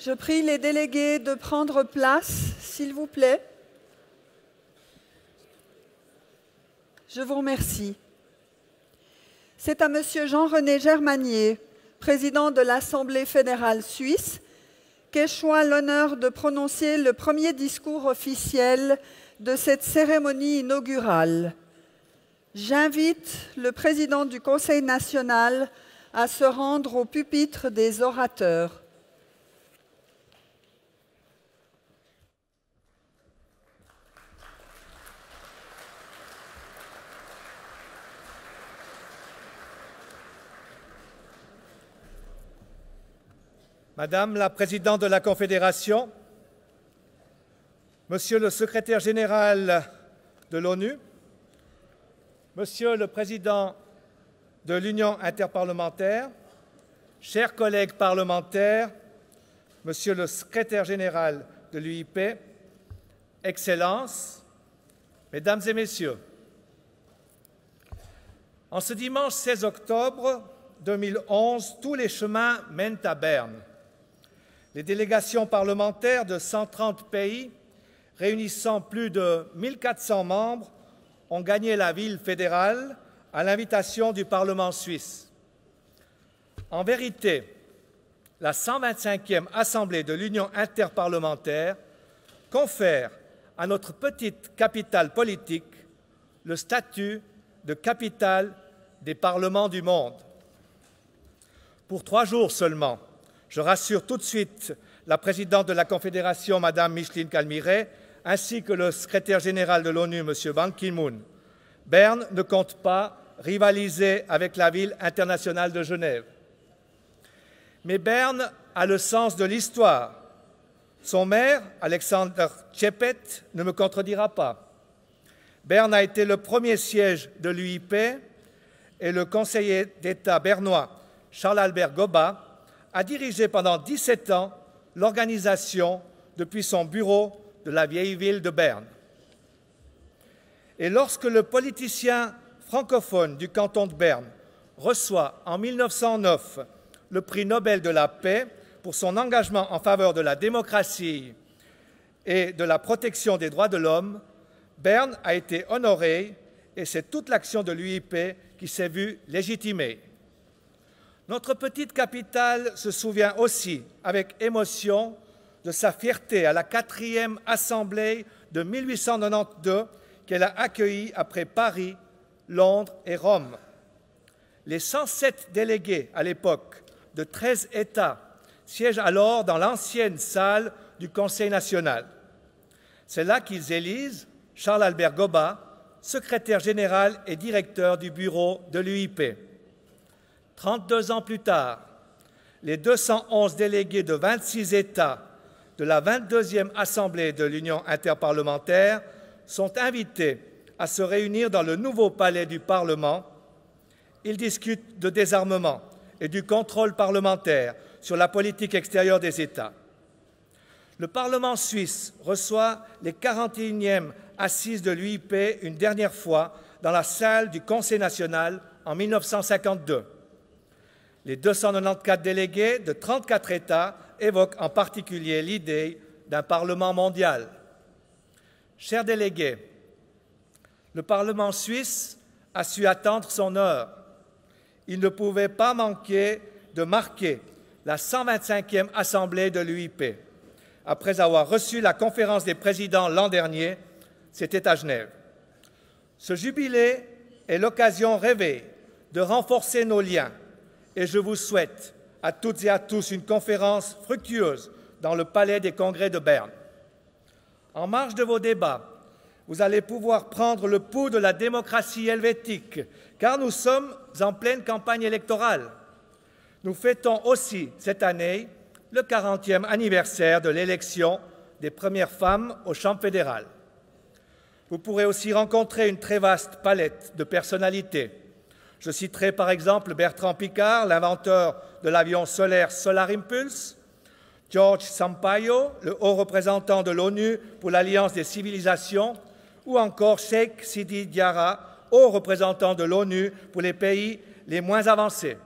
Je prie les délégués de prendre place, s'il vous plaît. Je vous remercie. C'est à Monsieur Jean-René Germanier, président de l'Assemblée fédérale suisse, qu'échoit l'honneur de prononcer le premier discours officiel de cette cérémonie inaugurale. J'invite le président du Conseil national à se rendre au pupitre des orateurs. Madame la Présidente de la Confédération, Monsieur le Secrétaire général de l'ONU, Monsieur le Président de l'Union interparlementaire, chers collègues parlementaires, Monsieur le Secrétaire général de l'UIP, Excellences, Mesdames et Messieurs, en ce dimanche 16 octobre 2011, tous les chemins mènent à Berne. Les délégations parlementaires de 130 pays, réunissant plus de 1400 membres, ont gagné la ville fédérale à l'invitation du Parlement suisse. En vérité, la 125e Assemblée de l'Union interparlementaire confère à notre petite capitale politique le statut de capitale des parlements du monde. Pour 3 jours seulement, je rassure tout de suite la présidente de la Confédération, Mme Micheline Calmiret, ainsi que le secrétaire général de l'ONU, M. Ban Ki-moon. Berne ne compte pas rivaliser avec la ville internationale de Genève. Mais Berne a le sens de l'histoire. Son maire, Alexander Tchepet, ne me contredira pas. Berne a été le premier siège de l'UIP et le conseiller d'État bernois, Charles-Albert Goba, a dirigé pendant 17 ans l'organisation depuis son bureau de la vieille ville de Berne. Et lorsque le politicien francophone du canton de Berne reçoit en 1909 le prix Nobel de la paix pour son engagement en faveur de la démocratie et de la protection des droits de l'homme, Berne a été honoré et c'est toute l'action de l'UIP qui s'est vue légitimée. Notre petite capitale se souvient aussi avec émotion de sa fierté à la 4e Assemblée de 1892 qu'elle a accueillie après Paris, Londres et Rome. Les 107 délégués à l'époque de 13 États siègent alors dans l'ancienne salle du Conseil national. C'est là qu'ils élisent Charles-Albert Goba, secrétaire général et directeur du bureau de l'UIP. 32 ans plus tard, les 211 délégués de 26 États de la 22e Assemblée de l'Union interparlementaire sont invités à se réunir dans le nouveau palais du Parlement. Ils discutent de désarmement et du contrôle parlementaire sur la politique extérieure des États. Le Parlement suisse reçoit les 41e assises de l'UIP une dernière fois dans la salle du Conseil national en 1952. Les 294 délégués de 34 États évoquent en particulier l'idée d'un Parlement mondial. Chers délégués, le Parlement suisse a su attendre son heure. Il ne pouvait pas manquer de marquer la 125e Assemblée de l'UIP. Après avoir reçu la conférence des présidents l'an dernier, c'était à Genève. Ce jubilé est l'occasion rêvée de renforcer nos liens et je vous souhaite à toutes et à tous une conférence fructueuse dans le Palais des Congrès de Berne. En marge de vos débats, vous allez pouvoir prendre le pouls de la démocratie helvétique, car nous sommes en pleine campagne électorale. Nous fêtons aussi cette année le 40e anniversaire de l'élection des premières femmes aux chambres fédérales. Vous pourrez aussi rencontrer une très vaste palette de personnalités. Je citerai par exemple Bertrand Piccard, l'inventeur de l'avion solaire Solar Impulse, George Sampaio, le haut représentant de l'ONU pour l'Alliance des civilisations, ou encore Cheikh Sidi Diarra, haut représentant de l'ONU pour les pays les moins avancés.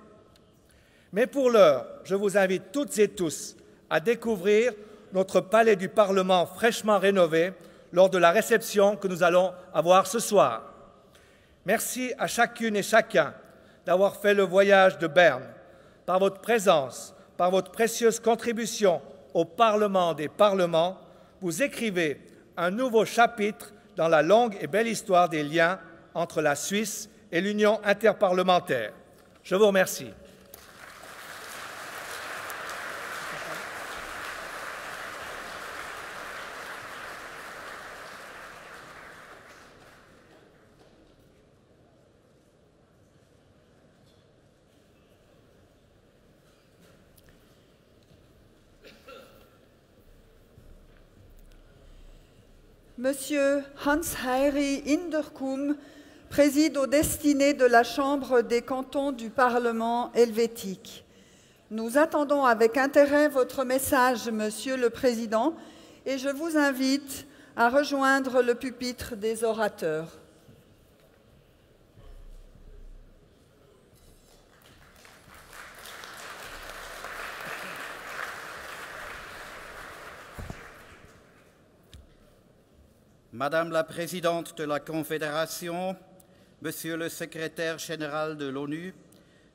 Mais pour l'heure, je vous invite toutes et tous à découvrir notre palais du Parlement fraîchement rénové lors de la réception que nous allons avoir ce soir. Merci à chacune et chacun d'avoir fait le voyage de Berne. Par votre présence, par votre précieuse contribution au Parlement des parlements, vous écrivez un nouveau chapitre dans la longue et belle histoire des liens entre la Suisse et l'Union interparlementaire. Je vous remercie. Monsieur Hans-Heiri Inderkum préside aux destinées de la Chambre des cantons du Parlement helvétique. Nous attendons avec intérêt votre message, Monsieur le Président, et je vous invite à rejoindre le pupitre des orateurs. Madame la Présidente de la Confédération, Monsieur le Secrétaire général de l'ONU,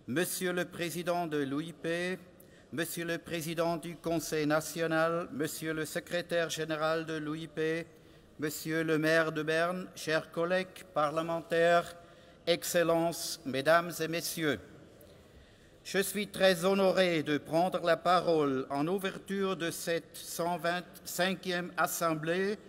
Monsieur le Président de l'OIP, Monsieur le Président du Conseil national, Monsieur le Secrétaire général de l'OIP, Monsieur le maire de Berne, chers collègues parlementaires, Excellences, Mesdames et Messieurs, je suis très honoré de prendre la parole en ouverture de cette 125e Assemblée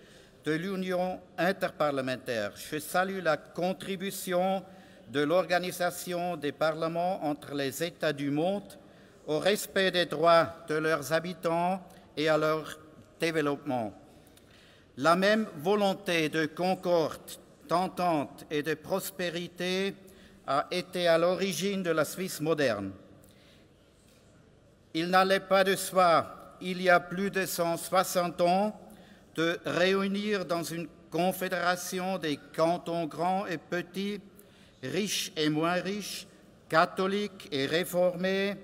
de l'Union interparlementaire. Je salue la contribution de l'Organisation des parlements entre les États du monde au respect des droits de leurs habitants et à leur développement. La même volonté de concorde, d'entente et de prospérité a été à l'origine de la Suisse moderne. Il n'allait pas de soi, il y a plus de 160 ans, de réunir dans une confédération des cantons grands et petits, riches et moins riches, catholiques et réformés,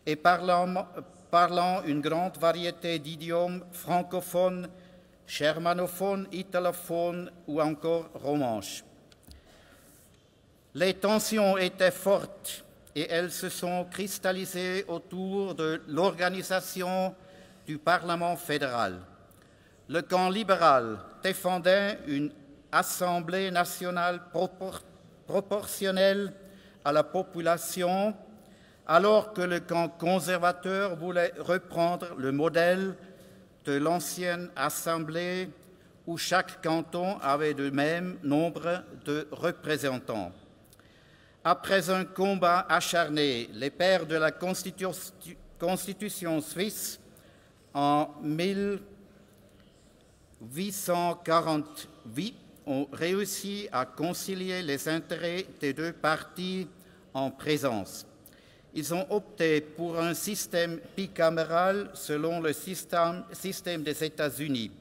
et parlant une grande variété d'idiomes francophones, germanophones, italophones ou encore romanches. Les tensions étaient fortes et elles se sont cristallisées autour de l'organisation du Parlement fédéral. Le camp libéral défendait une Assemblée nationale proportionnelle à la population, alors que le camp conservateur voulait reprendre le modèle de l'ancienne Assemblée où chaque canton avait le même nombre de représentants. Après un combat acharné, les pères de la Constitution suisse, en 1848, ont réussi à concilier les intérêts des deux partis en présence. Ils ont opté pour un système bicaméral selon le système des États-Unis.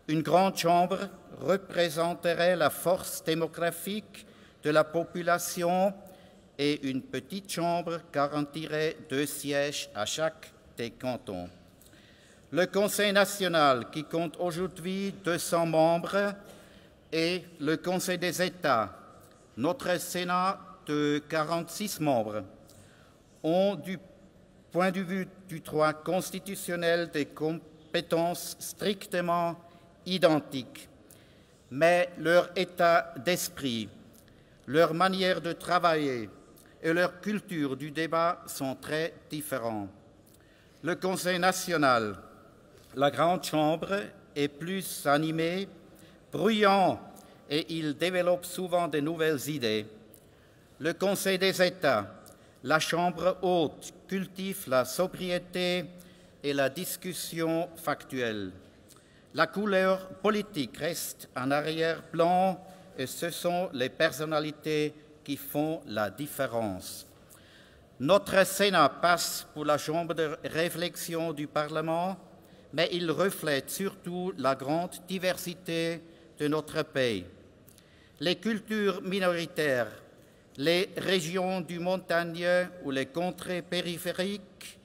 Une grande chambre représenterait la force démographique de la population et une petite chambre garantirait 2 sièges à chaque des cantons. Le Conseil national, qui compte aujourd'hui 200 membres, et le Conseil des États, notre Sénat de 46 membres, ont, du point de vue du droit constitutionnel, des compétences strictement identiques. Mais leur état d'esprit, leur manière de travailler et leur culture du débat sont très différents. Le Conseil national, la Grande Chambre, est plus animé, bruyant, et il développe souvent de nouvelles idées. Le Conseil des États, la Chambre haute, cultive la sobriété et la discussion factuelle. La couleur politique reste en arrière-plan et ce sont les personnalités qui font la différence. Notre Sénat passe pour la chambre de réflexion du Parlement, mais il reflète surtout la grande diversité de notre pays. Les cultures minoritaires, les régions du montagneux ou les contrées périphériques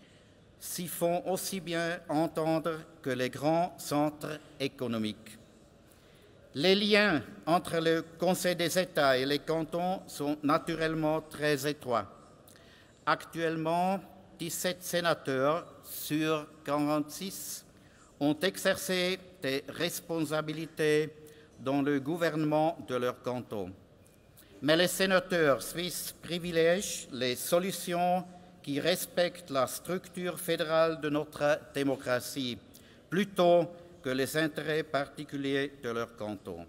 s'y font aussi bien entendre que les grands centres économiques. Les liens entre le Conseil des États et les cantons sont naturellement très étroits. Actuellement, 17 sénateurs sur 46 ont exercé des responsabilités dans le gouvernement de leur canton. Mais les sénateurs suisses privilègent les solutions qui respectent la structure fédérale de notre démocratie, plutôt que les intérêts particuliers de leur canton.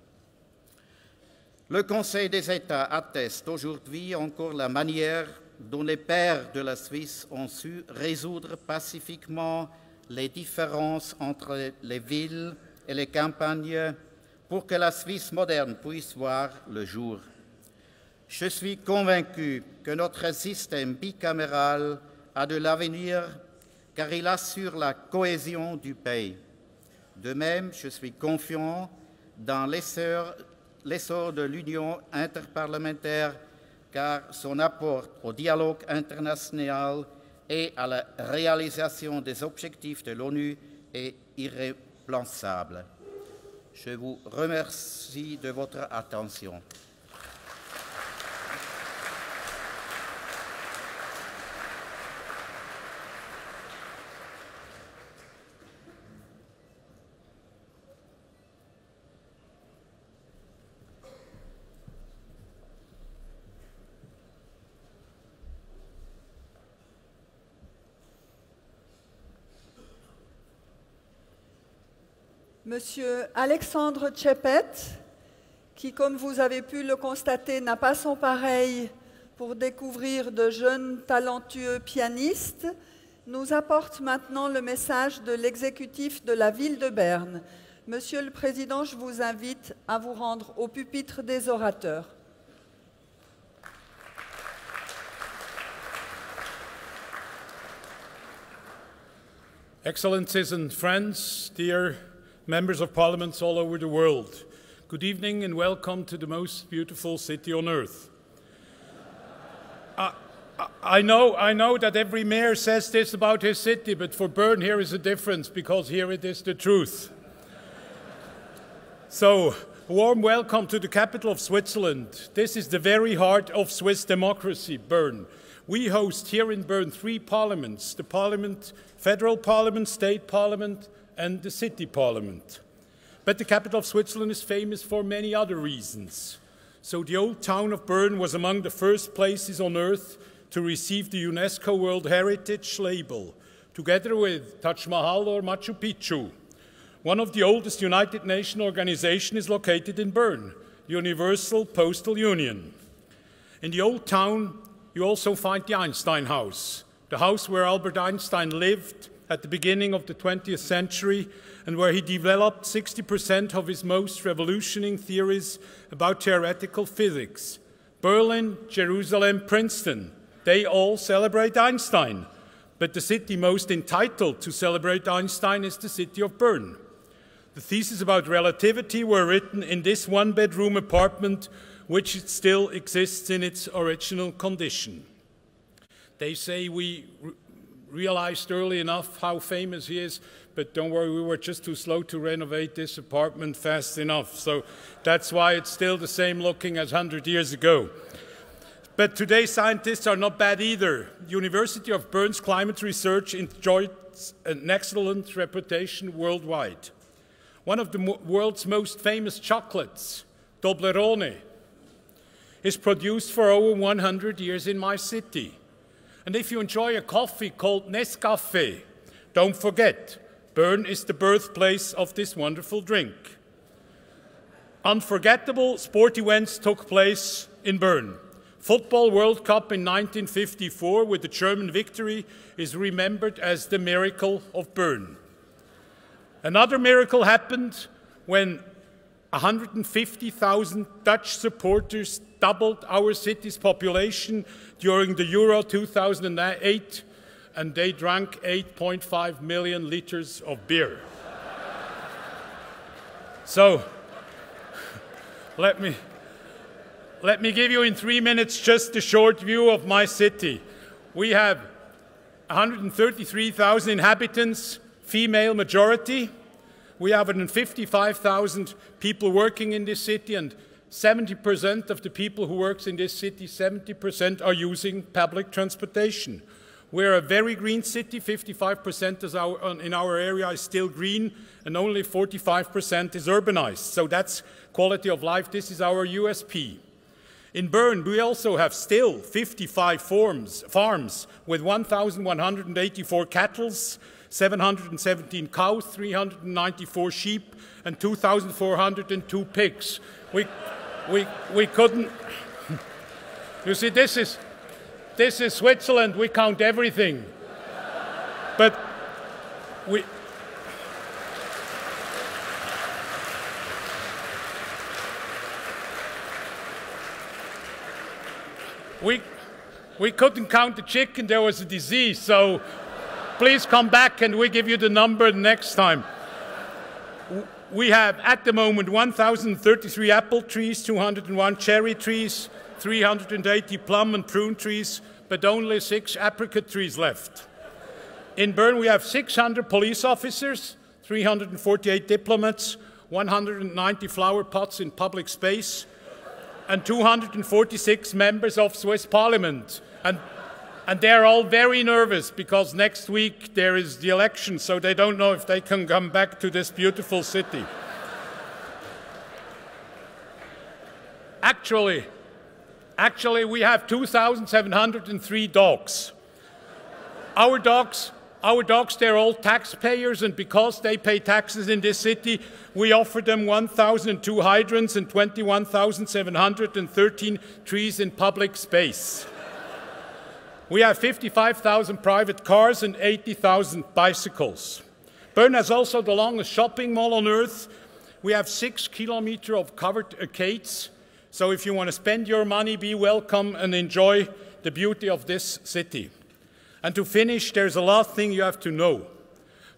Le Conseil des États atteste aujourd'hui encore la manière dont les pairs de la Suisse ont su résoudre pacifiquement les différences entre les villes et les campagnes pour que la Suisse moderne puisse voir le jour. Je suis convaincu que notre système bicaméral a de l'avenir car il assure la cohésion du pays. De même, je suis confiant dans l'essor de l'Union interparlementaire car son apport au dialogue international et à la réalisation des objectifs de l'ONU est irréplaçable. Je vous remercie de votre attention. Monsieur Alexandre Tchepet, qui, comme vous avez pu le constater, n'a pas son pareil pour découvrir de jeunes talentueux pianistes, nous apporte maintenant le message de l'exécutif de la ville de Berne. Monsieur le Président, je vous invite à vous rendre au pupitre des orateurs. Excellencies and friends, dear members of parliaments all over the world, good evening and welcome to the most beautiful city on earth. I know that every mayor says this about his city, but for Bern here is a difference because here it is the truth. So, a warm welcome to the capital of Switzerland. This is the very heart of Swiss democracy, Bern. We host here in Bern 3 parliaments, the parliament, federal parliament, state parliament, and the city parliament. But the capital of Switzerland is famous for many other reasons. So the old town of Bern was among the first places on earth to receive the UNESCO World Heritage label, together with Taj Mahal or Machu Picchu. One of the oldest United Nations organizations is located in Bern, the Universal Postal Union. In the old town, you also find the Einstein House, the house where Albert Einstein lived at the beginning of the 20th century and where he developed 60% of his most revolutionary theories about theoretical physics. Berlin, Jerusalem, Princeton, they all celebrate Einstein. But the city most entitled to celebrate Einstein is the city of Bern. The theses about relativity were written in this one-bedroom apartment, which still exists in its original condition. They say we realized early enough how famous he is, but don't worry, we were just too slow to renovate this apartment fast enough. So that's why it's still the same looking as 100 years ago. But today's scientists are not bad either. The University of Bern's climate research enjoys an excellent reputation worldwide. One of the world's most famous chocolates, Toblerone, is produced for over 100 years in my city. And if you enjoy a coffee called Nescafé, don't forget, Bern is the birthplace of this wonderful drink. Unforgettable sport events took place in Bern. Football World Cup in 1954 with the German victory is remembered as the miracle of Bern. Another miracle happened when 150,000 Dutch supporters doubled our city's population during the Euro 2008, and they drank 8.5 million liters of beer. So, let me give you in 3 minutes just a short view of my city. We have 133,000 inhabitants, female majority. We have 155,000 people working in this city, and 70% of the people who work in this city, 70% are using public transportation. We're a very green city. 55% in our area is still green, and only 45% is urbanized. So that's quality of life. This is our USP. In Bern, we also have still 55 farms with 1,184 cattle, 717 cows, 394 sheep, and 2,402 pigs. We couldn't. You see, this is Switzerland. We count everything, but we couldn't count the chicken. There was a disease, so please come back and we give you the number next time. We have at the moment 1,033 apple trees, 201 cherry trees, 380 plum and prune trees, but only 6 apricot trees left. In Bern, we have 600 police officers, 348 diplomats, 190 flower pots in public space, and 246 members of Swiss Parliament. And they're all very nervous because next week there is the election, so they don't know if they can come back to this beautiful city. Actually, we have 2,703 dogs. Our dogs, they're all taxpayers, and because they pay taxes in this city, we offer them 1,002 hydrants and 21,713 trees in public space. We have 55,000 private cars and 80,000 bicycles. Bern has also the longest shopping mall on earth. We have 6 kilometers of covered arcades. So if you want to spend your money, be welcome and enjoy the beauty of this city. And to finish, there's a last thing you have to know.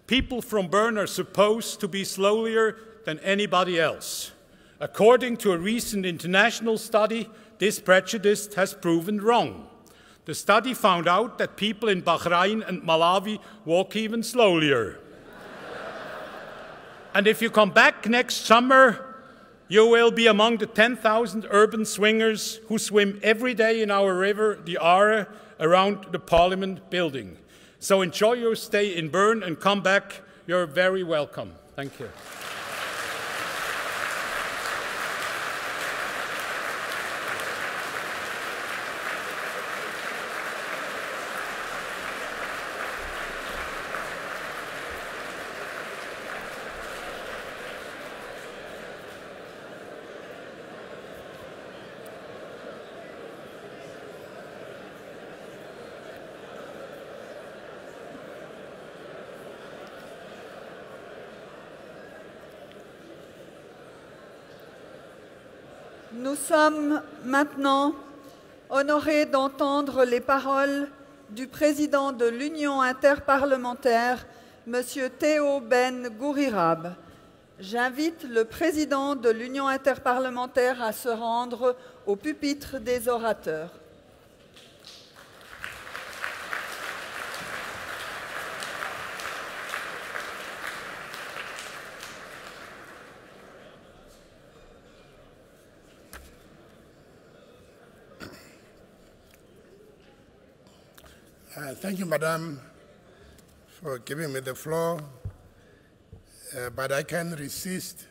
People from Bern are supposed to be slower than anybody else. According to a recent international study, this prejudice has proven wrong. The study found out that people in Bahrain and Malawi walk even slower. And if you come back next summer, you will be among the 10,000 urban swingers who swim every day in our river, the Aare, around the Parliament building. So enjoy your stay in Bern and come back. You're very welcome. Thank you. Nous sommes maintenant honorés d'entendre les paroles du président de l'Union interparlementaire, M. Théo Ben Gourirab. J'invite le président de l'Union interparlementaire à se rendre au pupitre des orateurs. Thank you, Madam, for giving me the floor. But I can't resist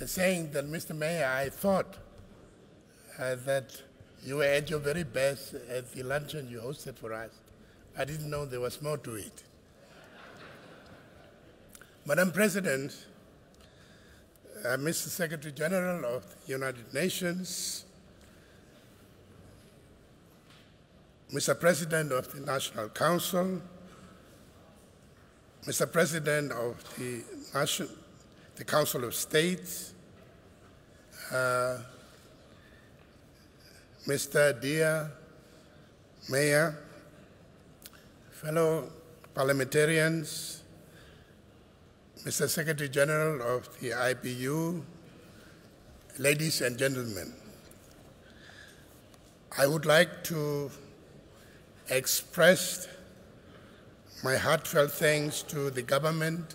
saying that, Mr. Mayor, I thought that you were at your very best at the luncheon you hosted for us. I didn't know there was more to it. Madam President, Mr. Secretary General of the United Nations, Mr. President of the National Council, Mr. President of the Council of States, Mr. Dear Mayor, fellow parliamentarians, Mr. Secretary General of the IPU, ladies and gentlemen, I would like to express My heartfelt thanks to the government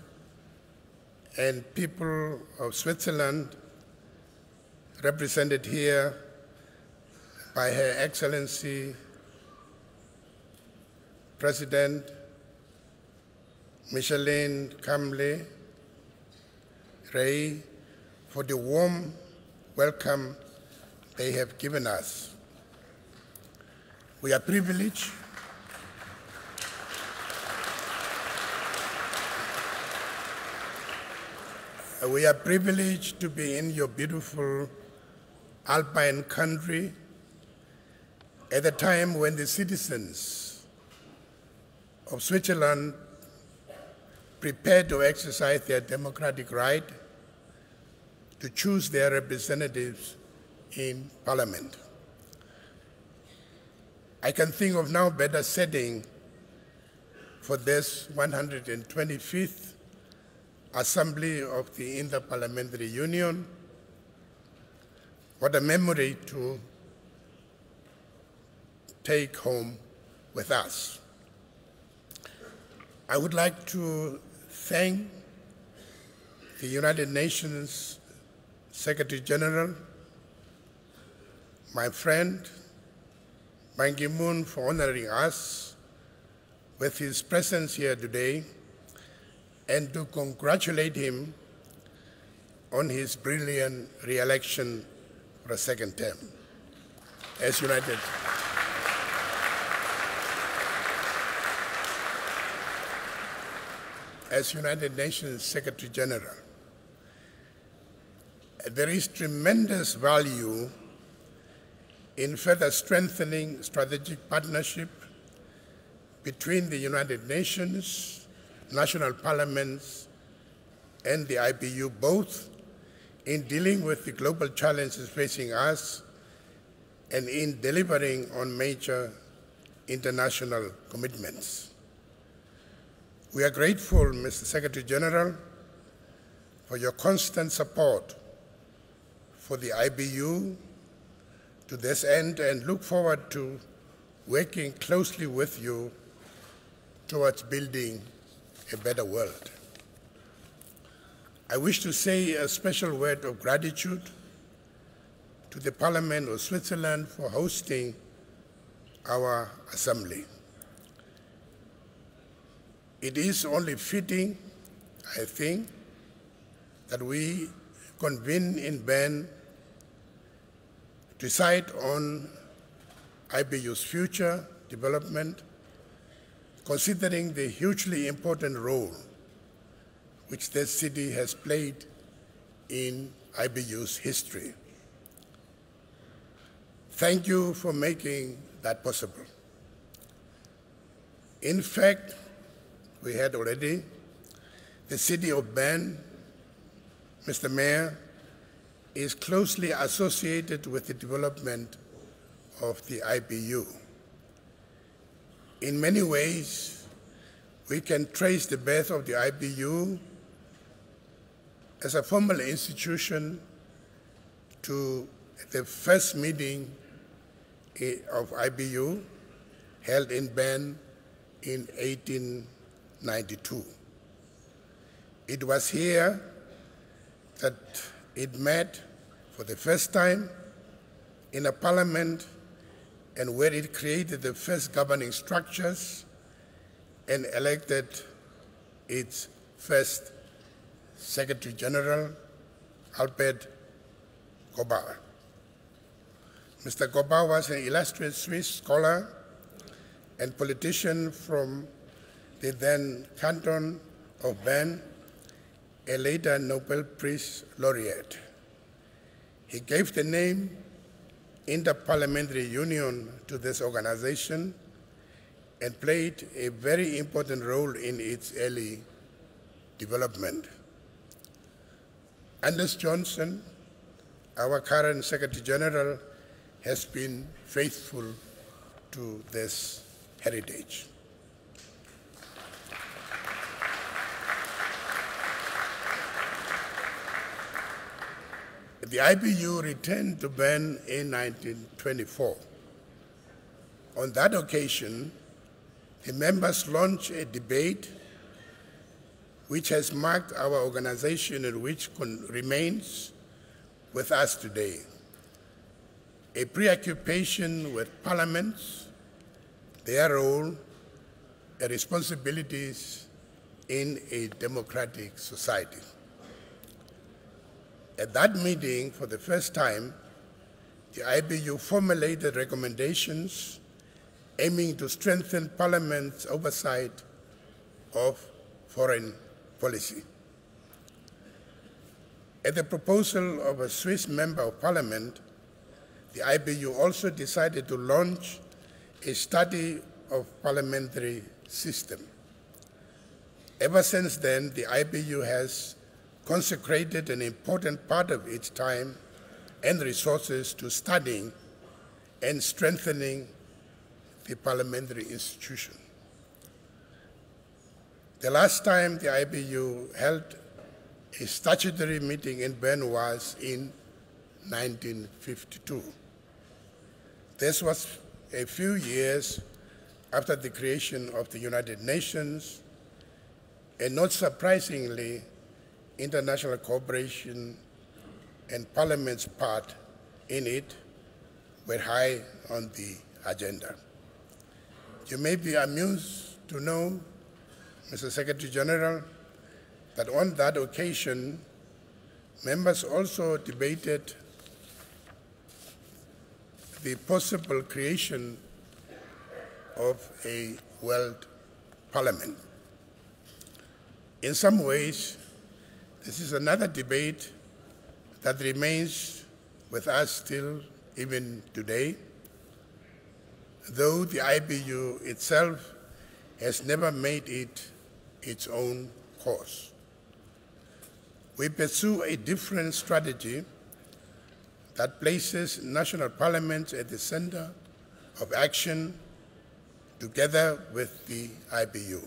and people of Switzerland, represented here by Her Excellency President Micheline Kamle Ray, for the warm welcome they have given us. We are privileged to be in your beautiful Alpine country at a time when the citizens of Switzerland prepare to exercise their democratic right to choose their representatives in Parliament. I can think of no better setting for this 125th Assembly of the Inter-Parliamentary Union. What a memory to take home with us. I would like to thank the United Nations Secretary General, my friend Ban Ki-moon, for honoring us with his presence here today, and to congratulate him on his brilliant re-election for a second term as United Nations Secretary General. There is tremendous value in further strengthening strategic partnership between the United Nations, national parliaments, and the IPU, both in dealing with the global challenges facing us and in delivering on major international commitments. We are grateful, Mr. Secretary General, for your constant support for the IPU to this end, and look forward to working closely with you towards building a better world. I wish to say a special word of gratitude to the Parliament of Switzerland for hosting our assembly. It is only fitting, I think, that we convene in Bern to decide on IPU's future development, considering the hugely important role which this city has played in IPU's history. Thank you for making that possible. In fact, we had already the city of Bern, Mr. Mayor, is closely associated with the development of the IPU. In many ways, we can trace the birth of the IPU as a formal institution to the first meeting of IPU held in Bern in 1892. It was here that it met for the first time in a parliament, and where it created the first governing structures and elected its first Secretary General, Albert Goba. Mr. Goba was an illustrious Swiss scholar and politician from the then canton of Bern, a later Nobel Prize laureate. He gave the name Inter-Parliamentary Union to this organization and played a very important role in its early development. Anders Johnson, our current Secretary General, has been faithful to this heritage. The IPU returned to Bern in 1924. On that occasion, the members launched a debate which has marked our organization and which remains with us today. A preoccupation with parliaments, their role, and responsibilities in a democratic society. At that meeting, for the first time, the IBU formulated recommendations aiming to strengthen Parliament's oversight of foreign policy. At the proposal of a Swiss Member of Parliament, the IBU also decided to launch a study of parliamentary system. Ever since then, the IBU has consecrated an important part of its time and resources to studying and strengthening the parliamentary institution. The last time the IBU held a statutory meeting in Bern was in 1952. This was a few years after the creation of the United Nations, and not surprisingly, international cooperation and Parliament's part in it were high on the agenda. You may be amused to know, Mr. Secretary General, that on that occasion, members also debated the possible creation of a world parliament. In some ways, this is another debate that remains with us still even today, though the IBU itself has never made it its own course. We pursue a different strategy that places national parliaments at the center of action together with the IBU.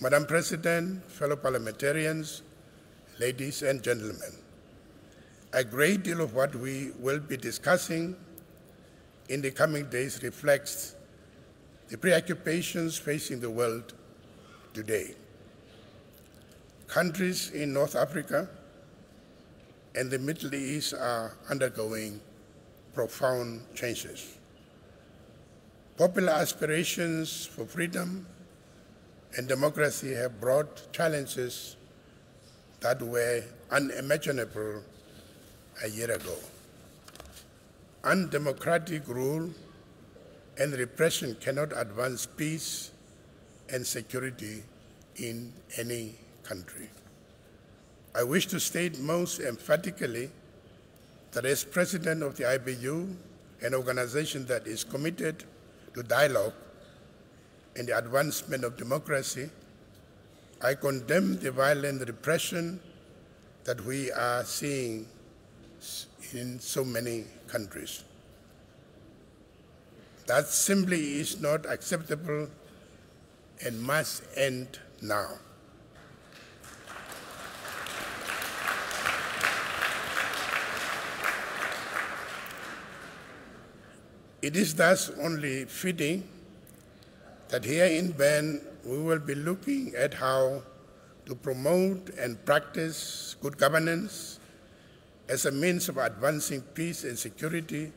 Madam President, fellow parliamentarians, ladies and gentlemen, a great deal of what we will be discussing in the coming days reflects the preoccupations facing the world today. Countries in North Africa and the Middle East are undergoing profound changes. Popular aspirations for freedom and democracy have brought challenges that were unimaginable a year ago. Undemocratic rule and repression cannot advance peace and security in any country. I wish to state most emphatically that as President of the IBU, an organization that is committed to dialogue and the advancement of democracy, I condemn the violent repression that we are seeing in so many countries. That simply is not acceptable and must end now. It is thus only fitting that here in Bern we will be looking at how to promote and practice good governance as a means of advancing peace and security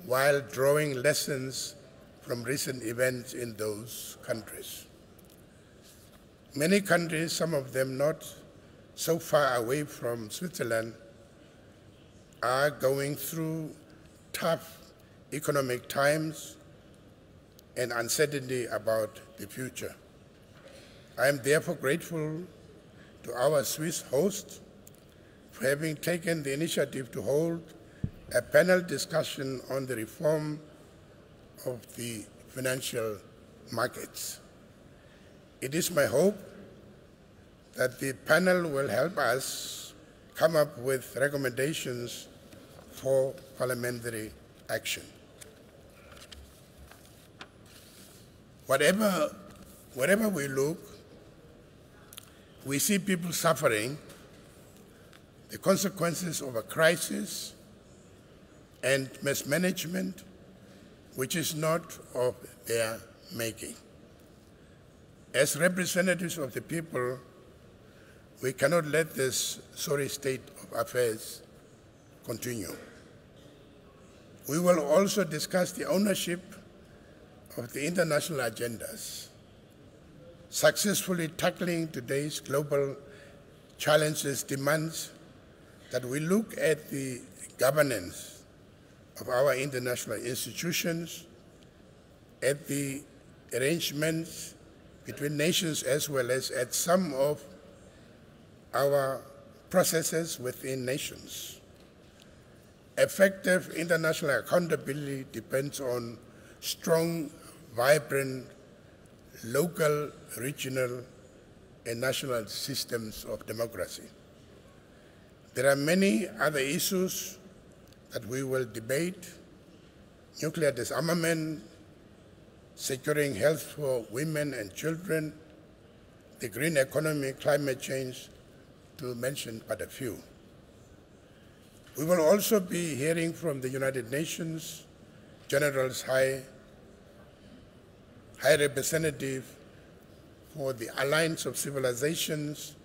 while drawing lessons from recent events in those countries. Many countries, some of them not so far away from Switzerland, are going through tough economic times and uncertainty about the future. I am therefore grateful to our Swiss host for having taken the initiative to hold a panel discussion on the reform of the financial markets. It is my hope that the panel will help us come up with recommendations for parliamentary action. Wherever we look, we see people suffering the consequences of a crisis and mismanagement which is not of their making. As representatives of the people, we cannot let this sorry state of affairs continue. We will also discuss the ownership of the international agendas, successfully tackling today's global challenges demands that we look at the governance of our international institutions, at the arrangements between nations, as well as at some of our processes within nations. Effective international accountability depends on strong, vibrant, local, regional, and national systems of democracy. There are many other issues that we will debate: nuclear disarmament, securing health for women and children, the green economy, climate change, to mention but a few. We will also be hearing from the United Nations General's High Representative for the Alliance of Civilizations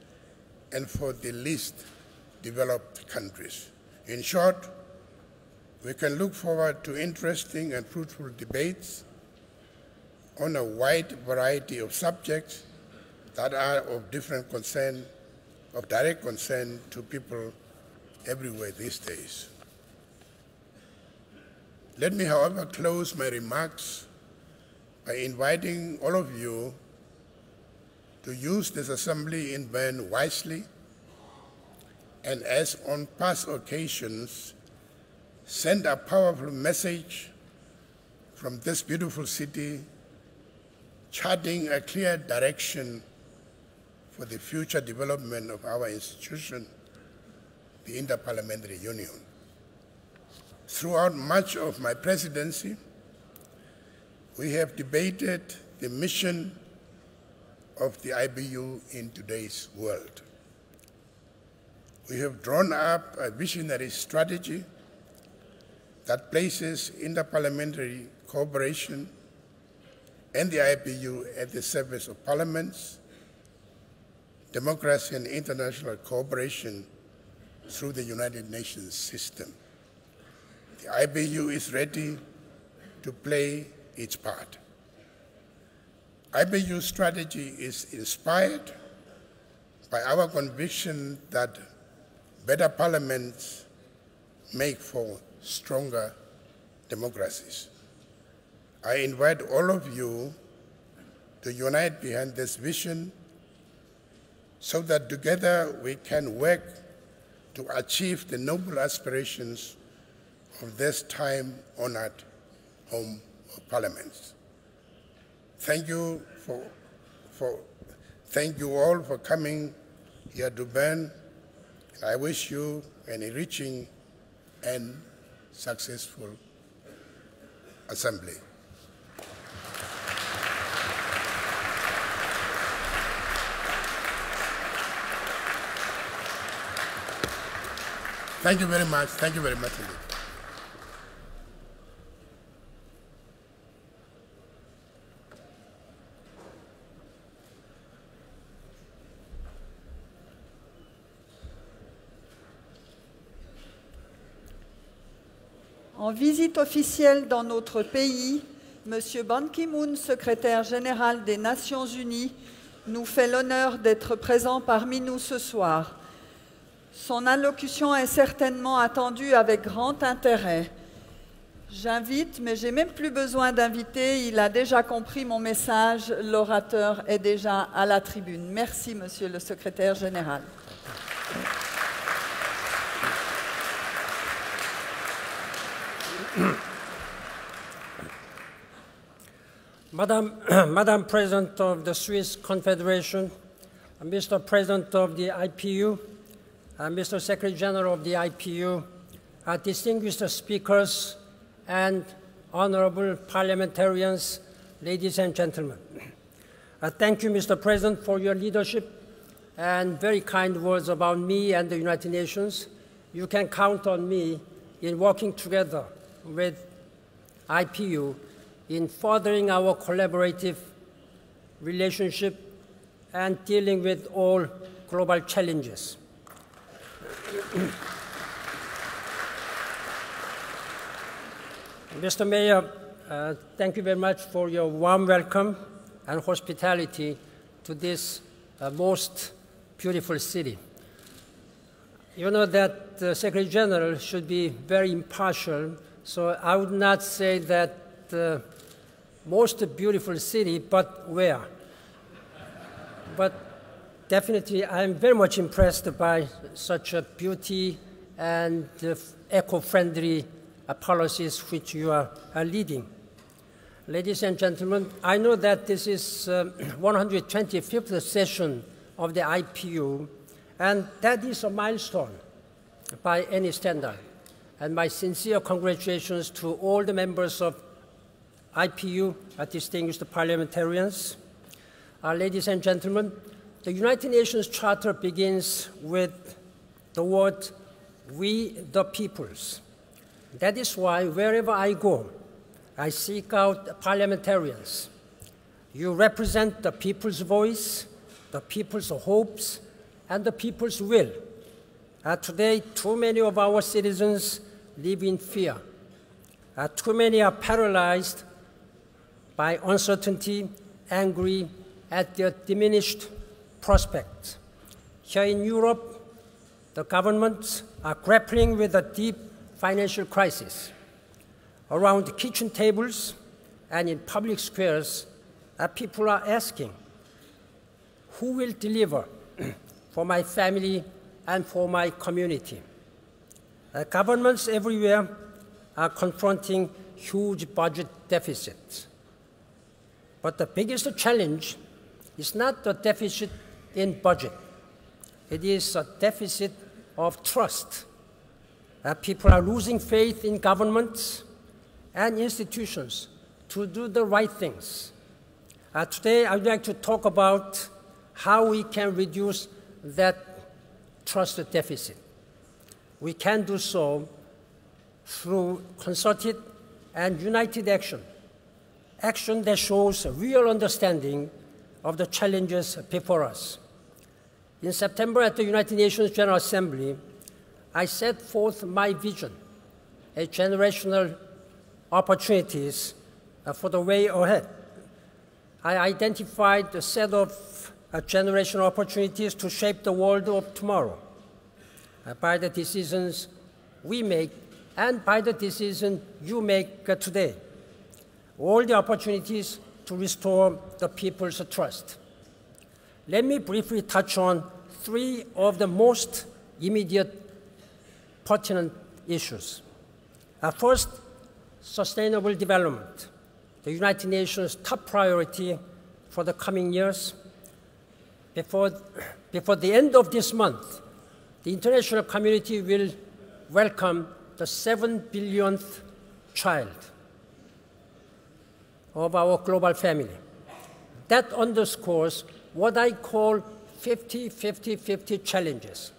and for the least developed countries. In short, we can look forward to interesting and fruitful debates on a wide variety of subjects that are of different concern, of direct concern to people everywhere these days. Let me, however, close my remarks by inviting all of you to use this assembly in Bern wisely, and as on past occasions, send a powerful message from this beautiful city, charting a clear direction for the future development of our institution, the Inter-Parliamentary Union. Throughout much of my presidency, we have debated the mission of the IBU in today's world. We have drawn up a visionary strategy that places inter-parliamentary cooperation and the IBU at the service of parliaments, democracy, and international cooperation through the United Nations system. The IBU is ready to play its part. IBU strategy is inspired by our conviction that better parliaments make for stronger democracies. I invite all of you to unite behind this vision so that together we can work to achieve the noble aspirations of this time-honored home of parliaments. Thank you thank you all for coming here to Bern. I wish you an enriching and successful assembly. Thank you very much. Thank you very much indeed. En visite officielle dans notre pays, M. Ban Ki-moon, secrétaire général des Nations Unies, nous fait l'honneur d'être présent parmi nous ce soir. Son allocution est certainement attendue avec grand intérêt. J'invite, mais j'ai même plus besoin d'inviter, il a déjà compris mon message, l'orateur est déjà à la tribune. Merci, Monsieur le secrétaire général. Madam President of the Swiss Confederation, Mr. President of the IPU, Mr. Secretary General of the IPU, distinguished speakers, and honorable parliamentarians, ladies and gentlemen. Thank you, Mr. President, for your leadership and very kind words about me and the United Nations. You can count on me in working together with IPU in furthering our collaborative relationship and dealing with all global challenges. Mr. Mayor, thank you very much for your warm welcome and hospitality to this most beautiful city. You know that the Secretary General should be very impartial, so I would not say that the most beautiful city, but where? But definitely, I'm very much impressed by such a beauty and eco-friendly policies which you are leading. Ladies and gentlemen, I know that this is 125th session of the IPU, and that is a milestone by any standard. And my sincere congratulations to all the members of IPU, distinguished parliamentarians. Ladies and gentlemen, the United Nations Charter begins with the word, "we the peoples." That is why wherever I go, I seek out parliamentarians. You represent the people's voice, the people's hopes, and the people's will. Today, too many of our citizens live in fear. Too many are paralyzed by uncertainty, angry at their diminished prospects. Here in Europe, the governments are grappling with a deep financial crisis. Around kitchen tables and in public squares, people are asking, who will deliver for my family and for my community? Governments everywhere are confronting huge budget deficits. But the biggest challenge is not the deficit in budget. It is a deficit of trust. People are losing faith in governments and institutions to do the right things. Today, I would like to talk about how we can reduce that trust deficit. We can do so through concerted and united action, action that shows a real understanding of the challenges before us. In September at the United Nations General Assembly, I set forth my vision, a generational opportunities for the way ahead. I identified a set of generational opportunities to shape the world of tomorrow by the decisions we make and by the decision you make today. All the opportunities to restore the people's trust. Let me briefly touch on three of the most immediate pertinent issues. First, sustainable development, the United Nations' top priority for the coming years. Before the end of this month, the international community will welcome the 7 billionth child of our global family. That underscores what I call 50-50-50 challenges.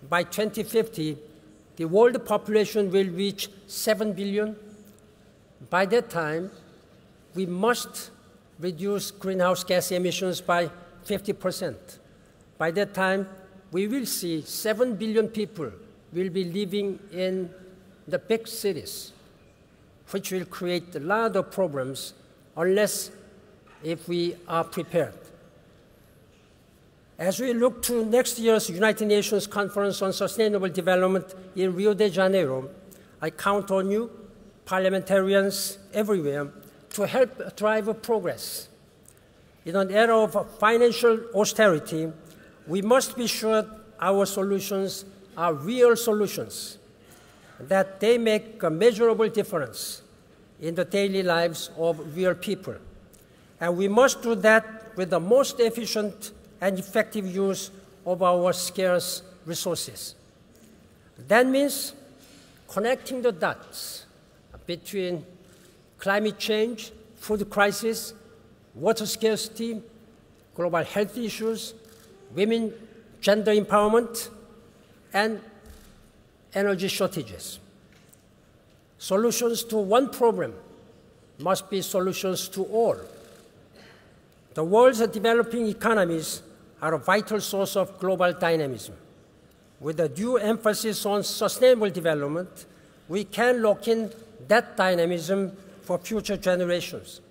By 2050, the world population will reach 7 billion. By that time, we must reduce greenhouse gas emissions by 50%. By that time, we will see 7 billion people will be living in the big cities, which will create a lot of problems unless if we are prepared. As we look to next year's United Nations Conference on Sustainable Development in Rio de Janeiro, I count on you, parliamentarians everywhere, to help drive progress. In an era of financial austerity, we must be sure our solutions are real solutions, that they make a measurable difference in the daily lives of real people. And we must do that with the most efficient and effective use of our scarce resources. That means connecting the dots between climate change, food crisis, water scarcity, global health issues, women, gender empowerment, and energy shortages. Solutions to one problem must be solutions to all. The world's developing economies are a vital source of global dynamism. With a due emphasis on sustainable development, we can lock in that dynamism for future generations.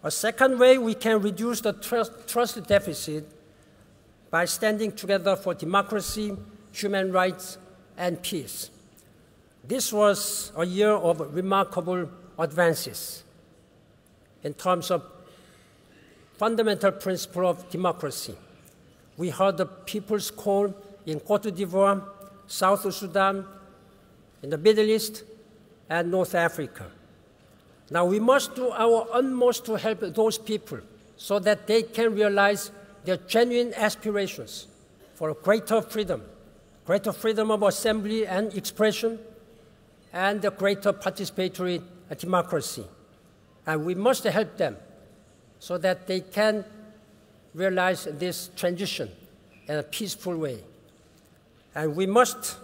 A second way we can reduce the trust deficit by standing together for democracy, human rights, and peace. This was a year of remarkable advances in terms of fundamental principle of democracy. We heard the people's call in Côte d'Ivoire, South Sudan, in the Middle East, and North Africa. Now we must do our utmost to help those people so that they can realize their genuine aspirations for greater freedom of assembly and expression, and a greater participatory democracy. And we must help them so that they can realize this transition in a peaceful way. And we must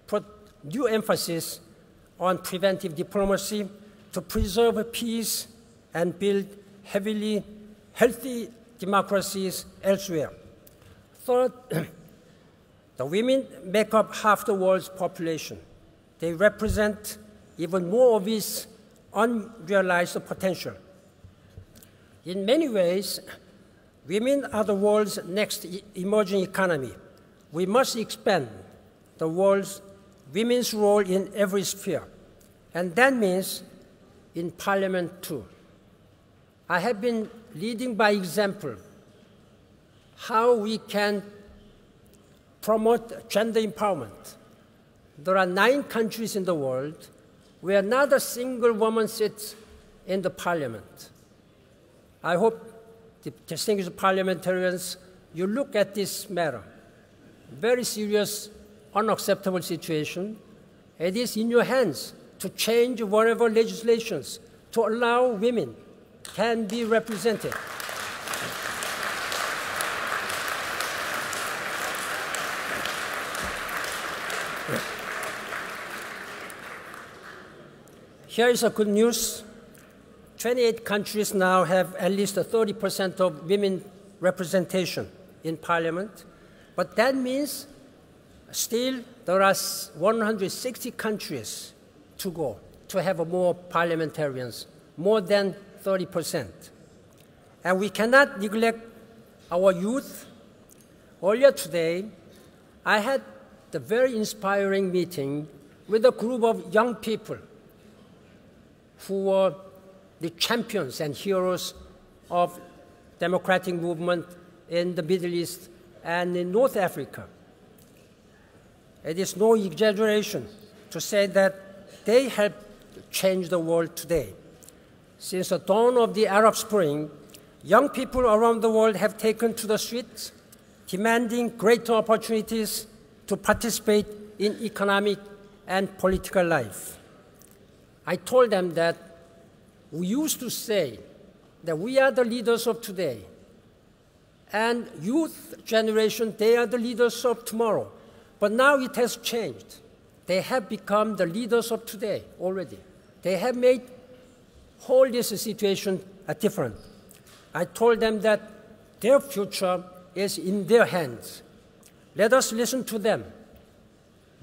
put due emphasis on preventive diplomacy to preserve peace and build healthy democracies elsewhere. Third, the women make up half the world's population. They represent even more of its unrealized potential. In many ways, women are the world's next emerging economy. We must expand the world's women's role in every sphere, and that means in Parliament too. I have been leading by example how we can promote gender empowerment. There are 9 countries in the world where not a single woman sits in the Parliament. I hope the distinguished parliamentarians, you look at this matter. Very serious, unacceptable situation. It is in your hands to change whatever legislations to allow women can be represented. Here is a good news. 28 countries now have at least 30% of women representation in Parliament. But that means still there are 160 countries to go to have more parliamentarians, more than 30%. And we cannot neglect our youth. Earlier today, I had the very inspiring meeting with a group of young people who were the champions and heroes of democratic movement in the Middle East and in North Africa. It is no exaggeration to say that they helped change the world today. Since the dawn of the Arab Spring, young people around the world have taken to the streets, demanding greater opportunities to participate in economic and political life. I told them that we used to say that we are the leaders of today, and youth generation, they are the leaders of tomorrow. But now it has changed. They have become the leaders of today already. They have made whole this situation different. I told them that their future is in their hands. Let us listen to them,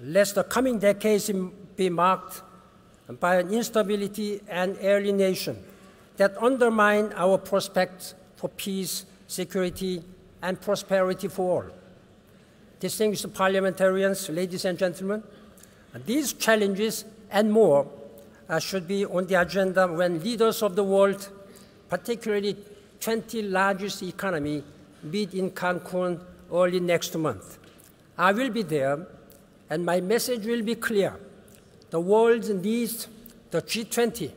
lest the coming decades be marked by an instability and alienation that undermine our prospects for peace, security, and prosperity for all. Distinguished parliamentarians, ladies and gentlemen, these challenges and more should be on the agenda when leaders of the world, particularly 20 largest economy, meet in Cancun early next month. I will be there, and my message will be clear. The world needs the G20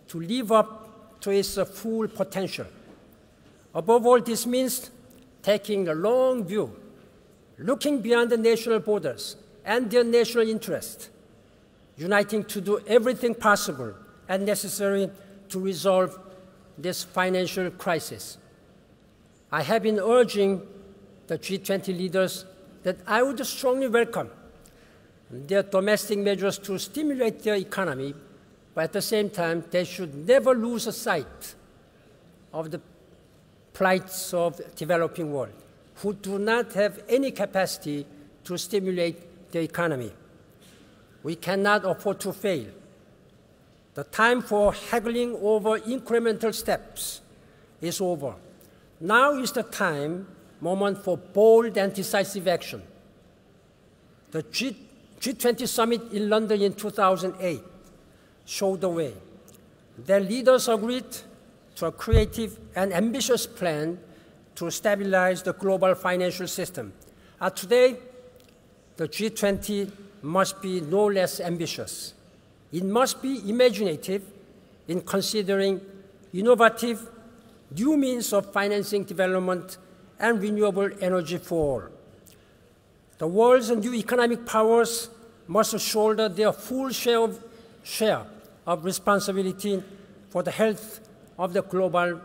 to live up to its full potential. Above all, this means taking a long view, looking beyond the national borders and their national interest, uniting to do everything possible and necessary to resolve this financial crisis. I have been urging the G20 leaders that I would strongly welcome their domestic measures to stimulate their economy, but at the same time, they should never lose sight of the plights of the developing world, who do not have any capacity to stimulate the economy. We cannot afford to fail. The time for haggling over incremental steps is over. Now is the moment for bold and decisive action. The G20 summit in London in 2008 showed the way. Their leaders agreed to a creative and ambitious plan to stabilize the global financial system. Today, the G20 must be no less ambitious. It must be imaginative in considering innovative new means of financing development and renewable energy for all. The world's new economic powers must shoulder their full share of responsibility for the health of the global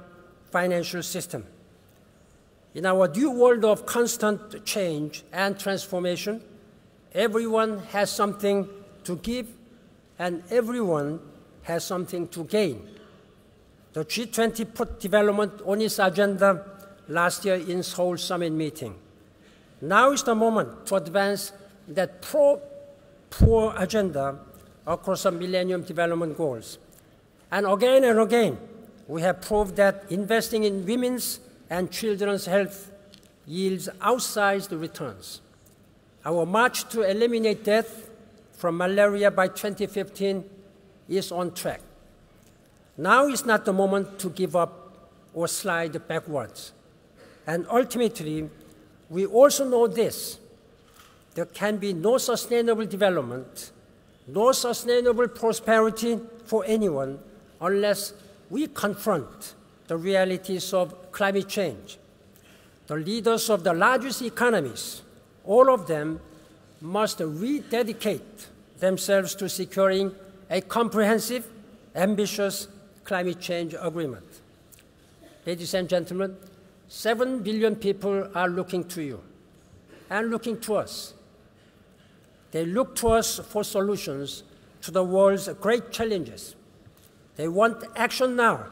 financial system. In our new world of constant change and transformation, everyone has something to give and everyone has something to gain. The G20 put development on its agenda last year in Seoul Summit meeting. Now is the moment to advance that pro-poor agenda across the Millennium Development Goals. And again, we have proved that investing in women's and children's health yields outsized returns. Our march to eliminate death from malaria by 2015 is on track. Now is not the moment to give up or slide backwards. And ultimately, we also know this: there can be no sustainable development, no sustainable prosperity for anyone unless we confront the realities of climate change. The leaders of the largest economies, all of them, must rededicate themselves to securing a comprehensive, ambitious climate change agreement. Ladies and gentlemen, 7 billion people are looking to you and looking to us. They look to us for solutions to the world's great challenges. They want action now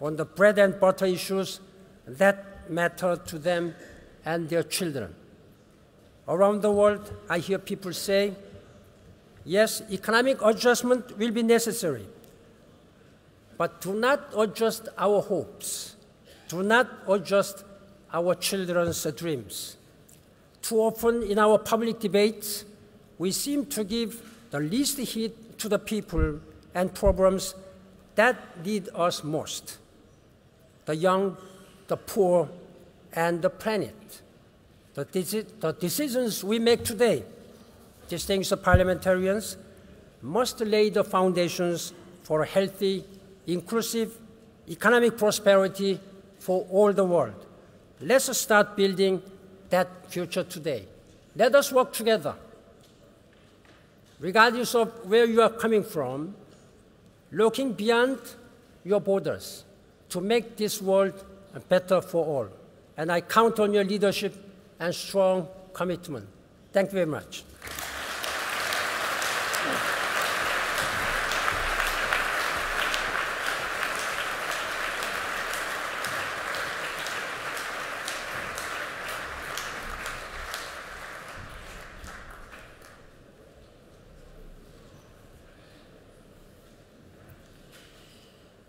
on the bread and butter issues that matter to them and their children. Around the world, I hear people say, yes, economic adjustment will be necessary, but do not adjust our hopes. Do not adjust our children's dreams. Too often in our public debates, we seem to give the least heed to the people and problems that need us most: the young, the poor, and the planet. The decisions we make today, distinguished parliamentarians, must lay the foundations for a healthy, inclusive economic prosperity for all the world. Let's start building that future today. Let us work together, regardless of where you are coming from, looking beyond your borders to make this world better for all. And I count on your leadership and strong commitment. Thank you very much.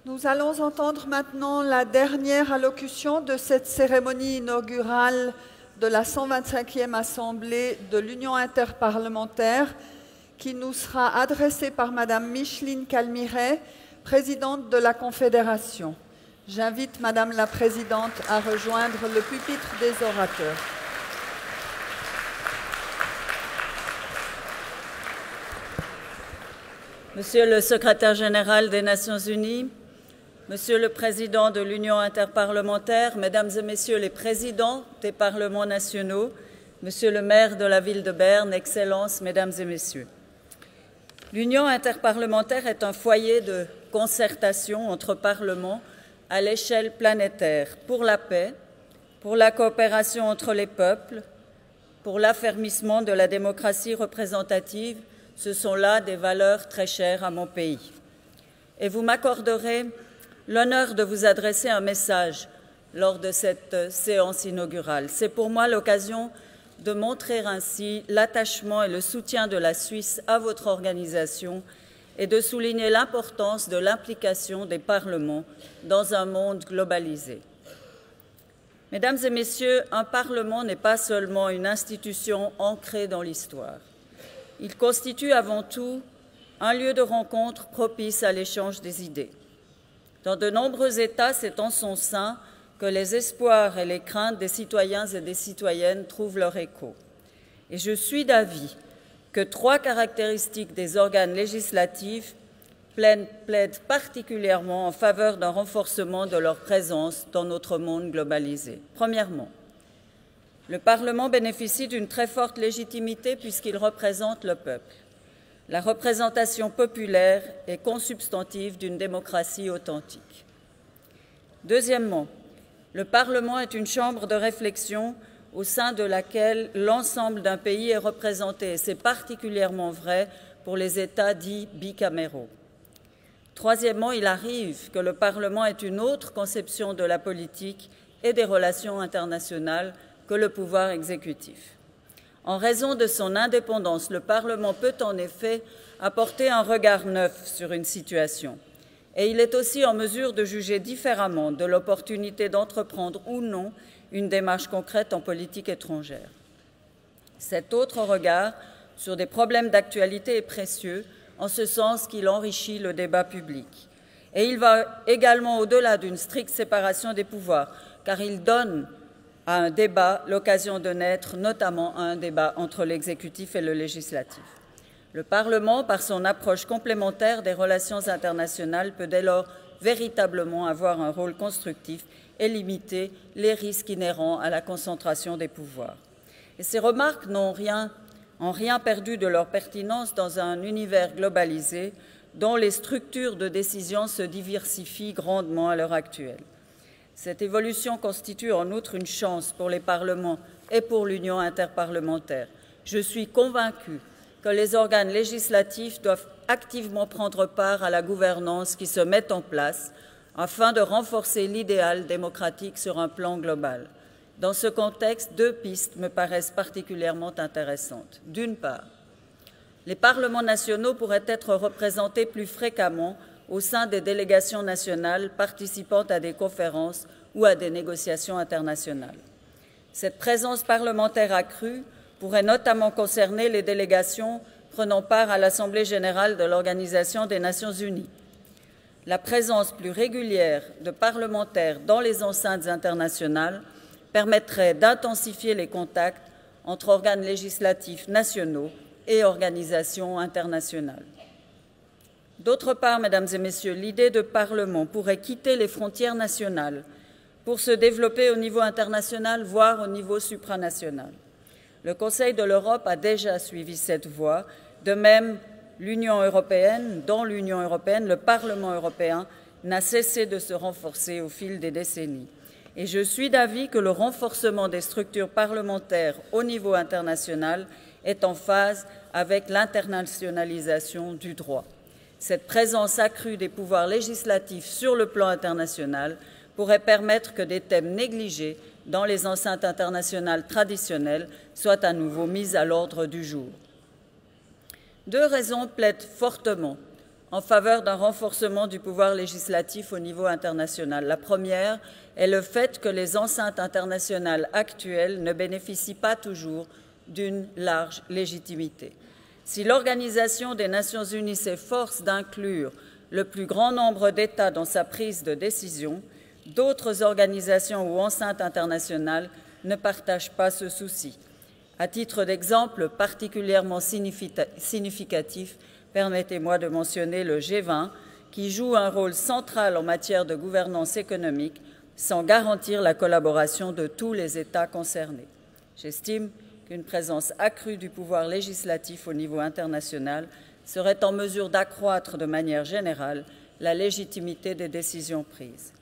Nous allons entendre maintenant la dernière allocution de cette cérémonie inaugurale de la 125e Assemblée de l'Union interparlementaire qui nous sera adressée par Madame Micheline Calmiret, présidente de la Confédération. J'invite Madame la Présidente à rejoindre le pupitre des orateurs. Monsieur le Secrétaire général des Nations unies, Monsieur le Président de l'Union interparlementaire, Mesdames et Messieurs les Présidents des parlements nationaux, Monsieur le maire de la ville de Berne, Excellences, Mesdames et Messieurs. L'Union interparlementaire est un foyer de concertation entre parlements à l'échelle planétaire pour la paix, pour la coopération entre les peuples, pour l'affermissement de la démocratie représentative. Ce sont là des valeurs très chères à mon pays. et vous m'accorderez l'honneur de vous adresser un message lors de cette séance inaugurale. C'est pour moi l'occasion de montrer ainsi l'attachement et le soutien de la Suisse à votre organisation et de souligner l'importance de l'implication des parlements dans un monde globalisé. Mesdames et messieurs, un parlement n'est pas seulement une institution ancrée dans l'histoire. Il constitue avant tout un lieu de rencontre propice à l'échange des idées. Dans de nombreux États, c'est en son sein que les espoirs et les craintes des citoyens et des citoyennes trouvent leur écho. Et je suis d'avis que 3 caractéristiques des organes législatifs plaident particulièrement en faveur d'un renforcement de leur présence dans notre monde globalisé. Premièrement, le Parlement bénéficie d'une très forte légitimité puisqu'il représente le peuple. La représentation populaire est consubstantive d'une démocratie authentique. Deuxièmement, le Parlement est une chambre de réflexion au sein de laquelle l'ensemble d'un pays est représenté. C'est particulièrement vrai pour les États dits bicaméraux. Troisièmement, il arrive que le Parlement ait une autre conception de la politique et des relations internationales que le pouvoir exécutif. En raison de son indépendance, le Parlement peut en effet apporter un regard neuf sur une situation. Et il est aussi en mesure de juger différemment de l'opportunité d'entreprendre ou non une démarche concrète en politique étrangère. Cet autre regard sur des problèmes d'actualité est précieux, en ce sens qu'il enrichit le débat public. Et il va également au-delà d'une stricte séparation des pouvoirs, car il donne à un débat l'occasion de naître, notamment à un débat entre l'exécutif et le législatif. Le Parlement, par son approche complémentaire des relations internationales, peut dès lors véritablement avoir un rôle constructif et limiter les risques inhérents à la concentration des pouvoirs. Et ces remarques n'ont en rien perdu de leur pertinence dans un univers globalisé dont les structures de décision se diversifient grandement à l'heure actuelle. Cette évolution constitue en outre une chance pour les parlements et pour l'Union interparlementaire. Je suis convaincue que les organes législatifs doivent activement prendre part à la gouvernance qui se met en place afin de renforcer l'idéal démocratique sur un plan global. Dans ce contexte, 2 pistes me paraissent particulièrement intéressantes. D'une part, les parlements nationaux pourraient être représentés plus fréquemment au sein des délégations nationales participant à des conférences ou à des négociations internationales. Cette présence parlementaire accrue pourrait notamment concerner les délégations prenant part à l'Assemblée générale de l'Organisation des Nations unies. La présence plus régulière de parlementaires dans les enceintes internationales permettrait d'intensifier les contacts entre organes législatifs nationaux et organisations internationales. D'autre part, Mesdames et Messieurs, l'idée de Parlement pourrait quitter les frontières nationales pour se développer au niveau international, voire au niveau supranational. Le Conseil de l'Europe a déjà suivi cette voie. De même, dans l'Union européenne, le Parlement européen n'a cessé de se renforcer au fil des décennies. Et je suis d'avis que le renforcement des structures parlementaires au niveau international est en phase avec l'internationalisation du droit. Cette présence accrue des pouvoirs législatifs sur le plan international pourrait permettre que des thèmes négligés dans les enceintes internationales traditionnelles soient à nouveau mis à l'ordre du jour. 2 raisons plaident fortement en faveur d'un renforcement du pouvoir législatif au niveau international. La première est le fait que les enceintes internationales actuelles ne bénéficient pas toujours d'une large légitimité. Si l'Organisation des Nations unies s'efforce d'inclure le plus grand nombre d'États dans sa prise de décision, d'autres organisations ou enceintes internationales ne partagent pas ce souci. À titre d'exemple particulièrement significatif, permettez-moi de mentionner le G20, qui joue un rôle central en matière de gouvernance économique sans garantir la collaboration de tous les États concernés. J'estime qu'une présence accrue du pouvoir législatif au niveau international serait en mesure d'accroître de manière générale la légitimité des décisions prises.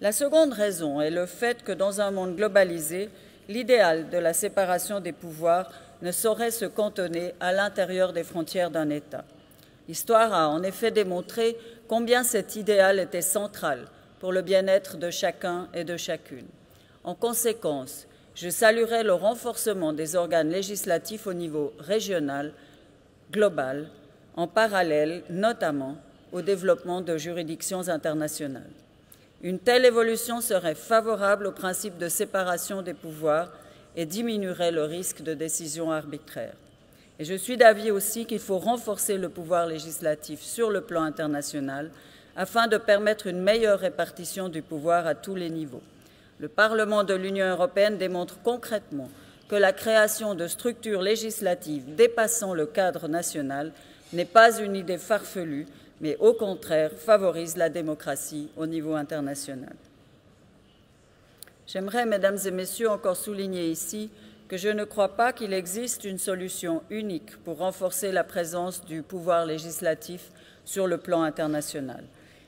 La seconde raison est le fait que dans un monde globalisé, l'idéal de la séparation des pouvoirs ne saurait se cantonner à l'intérieur des frontières d'un État. L'histoire a en effet démontré combien cet idéal était central pour le bien-être de chacun et de chacune. En conséquence, je saluerai le renforcement des organes législatifs au niveau régional, global, en parallèle notamment au développement de juridictions internationales. Une telle évolution serait favorable au principe de séparation des pouvoirs et diminuerait le risque de décisions arbitraires. Et je suis d'avis aussi qu'il faut renforcer le pouvoir législatif sur le plan international afin de permettre une meilleure répartition du pouvoir à tous les niveaux. Le Parlement de l'Union européenne démontre concrètement que la création de structures législatives dépassant le cadre national n'est pas une idée farfelue, mais au contraire favorise la démocratie au niveau international. J'aimerais, Mesdames et Messieurs, encore souligner ici que je ne crois pas qu'il existe une solution unique pour renforcer la présence du pouvoir législatif sur le plan international.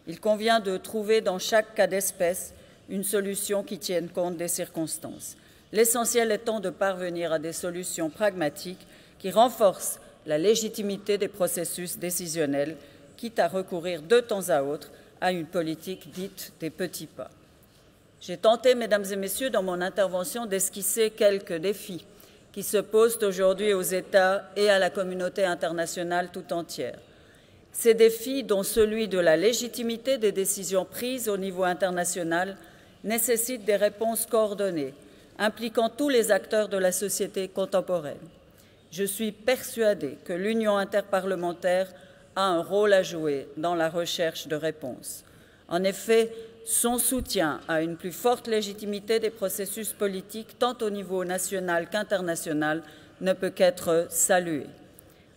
Il convient de trouver dans chaque cas d'espèce une solution qui tienne compte des circonstances. L'essentiel étant de parvenir à des solutions pragmatiques qui renforcent la légitimité des processus décisionnels, quitte à recourir de temps à autre à une politique dite des petits pas. J'ai tenté, Mesdames et Messieurs, dans mon intervention d'esquisser quelques défis qui se posent aujourd'hui aux États et à la communauté internationale tout entière. Ces défis, dont celui de la légitimité des décisions prises au niveau international, nécessitent des réponses coordonnées, impliquant tous les acteurs de la société contemporaine. Je suis persuadée que l'Union interparlementaire a un rôle à jouer dans la recherche de réponses. En effet, son soutien à une plus forte légitimité des processus politiques, tant au niveau national qu'international, ne peut qu'être salué.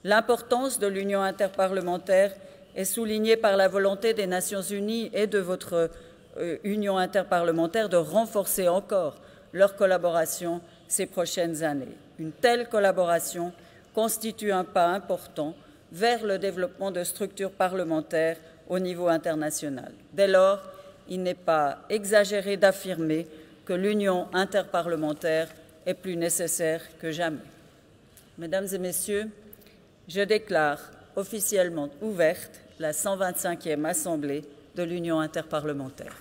L'importance de l'Union interparlementaire est soulignée par la volonté des Nations unies et de votre Union interparlementaire de renforcer encore leur collaboration ces prochaines années. Une telle collaboration constitue un pas important vers le développement de structures parlementaires au niveau international. Dès lors, il n'est pas exagéré d'affirmer que l'union interparlementaire est plus nécessaire que jamais. Mesdames et Messieurs, je déclare officiellement ouverte la 125e Assemblée de l'Union interparlementaire.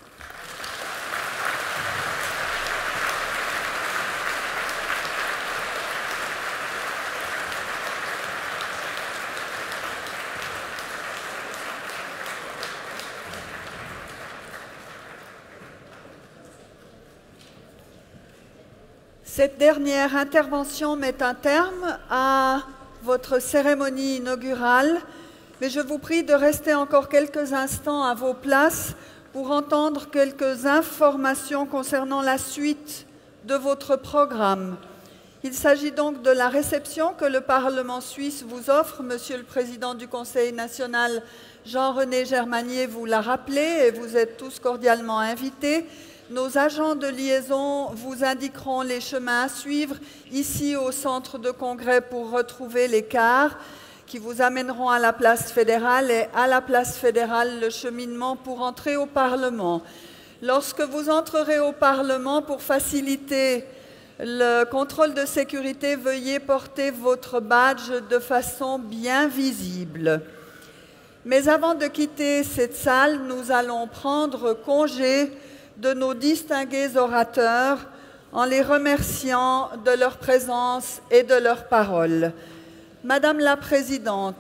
Cette dernière intervention met un terme à votre cérémonie inaugurale, mais je vous prie de rester encore quelques instants à vos places pour entendre quelques informations concernant la suite de votre programme. Il s'agit donc de la réception que le Parlement suisse vous offre. Monsieur le Président du Conseil national, Jean-René Germanier, vous l'a rappelé et vous êtes tous cordialement invités. Nos agents de liaison vous indiqueront les chemins à suivre ici au centre de congrès pour retrouver les cars qui vous amèneront à la place fédérale et à la place fédérale le cheminement pour entrer au Parlement. Lorsque vous entrerez au Parlement, pour faciliter le contrôle de sécurité, veuillez porter votre badge de façon bien visible. Mais avant de quitter cette salle, nous allons prendre congé de nos distingués orateurs en les remerciant de leur présence et de leurs paroles. Madame la Présidente,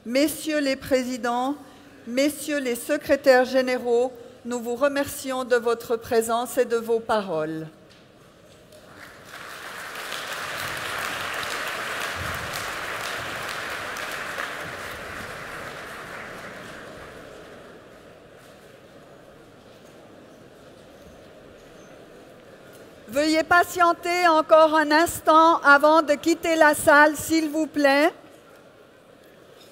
Messieurs les Présidents, Messieurs les Secrétaires généraux, nous vous remercions de votre présence et de vos paroles. Veuillez patienter encore un instant avant de quitter la salle, s'il vous plaît.